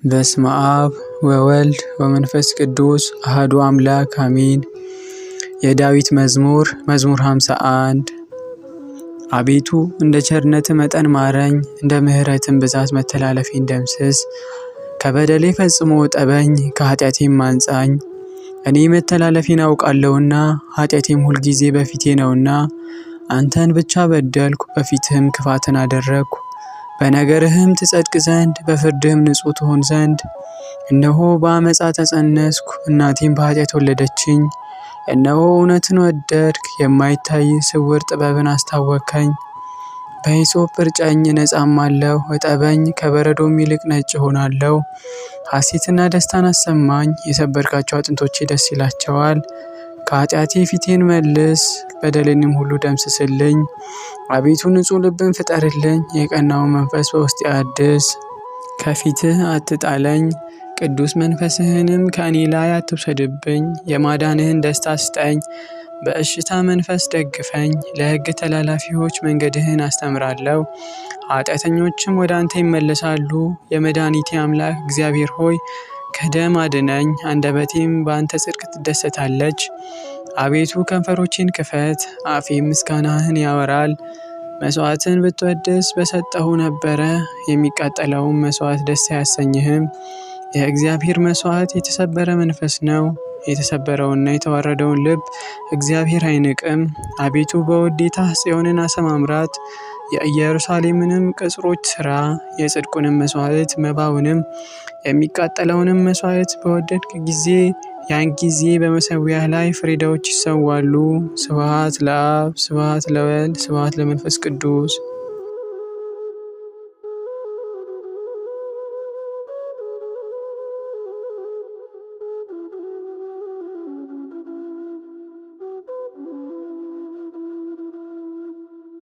በስመ አብ ወወልድ ወመንፈስ ቅዱስ አሐዱ አምላክ አሜን። የዳዊት መዝሙር 51 አቤቱ እንደ ቸርነትህ መጠን ማረኝ፣ እንደ ምሕረትህም ብዛት መተላለፌን ደምስስ። ከበደሌ ፈጽሞ እጠበኝ፣ ከኃጢአቴም አንጻኝ። እኔ መተላለፌን አውቃለሁና ኃጢአቴም ሁልጊዜ በፊቴ ነውና። አንተን ብቻ በደልኩ፣ በፊትህም ክፋትን አደረግኩ። በነገርህም ትጸድቅ ዘንድ በፍርድህም ንጹሕ ትሆን ዘንድ። እነሆ በአመፃ ተጸነስኩ፣ እናቴም በኃጢአት ወለደችኝ። እነሆ እውነትን ወደድክ፣ የማይታይ ስውር ጥበብን አስታወከኝ። በሂሶጵ እርጨኝ እነጻማለሁ፣ እጠበኝ ከበረዶም ይልቅ ነጭ እሆናለሁ። ሐሴትና ደስታን አሰማኝ፣ የሰበርካቸው አጥንቶቼ ደስ ይላቸዋል። ከኃጢአቴ ፊቴን መልስ፣ በደሌንም ሁሉ ደምስስልኝ። አቤቱ ንጹሕ ልብን ፍጠርልኝ፣ የቀናውን መንፈስ በውስጤ አድስ። ከፊትህ አትጣለኝ፣ ቅዱስ መንፈስህንም ከእኔ ላይ አትውሰድብኝ። የማዳንህን ደስታ ስጠኝ፣ በእሽታ መንፈስ ደግፈኝ። ለሕግ ተላላፊዎች መንገድህን አስተምራለሁ፣ ኃጢአተኞችም ወደ አንተ ይመለሳሉ። የመድኃኒቴ አምላክ እግዚአብሔር ሆይ ከደም አድነኝ፣ አንደበቴም በአንተ ጽድቅ ትደሰታለች። አቤቱ ከንፈሮቼን ክፈት፣ አፌም ምስጋናህን ያወራል። መስዋዕትን ብትወድስ በሰጠሁ ነበረ፣ የሚቃጠለውም መስዋዕት ደስ አያሰኝህም። የእግዚአብሔር መስዋዕት የተሰበረ መንፈስ ነው፣ የተሰበረውንና የተዋረደውን ልብ እግዚአብሔር አይንቅም። አቤቱ በውዴታህ ጽዮንን አሰማምራት፣ የኢየሩሳሌምንም ቅጽሮች ሥራ። የጽድቁንም መስዋዕት መባውንም የሚቃጠለውንም መስዋዕት በወደድክ ጊዜ ያን ጊዜ በመሠዊያህ ላይ ፍሪዳዎች ይሰዋሉ። ስብሐት ለአብ፣ ስብሐት ለወልድ፣ ስብሐት ለመንፈስ ቅዱስ።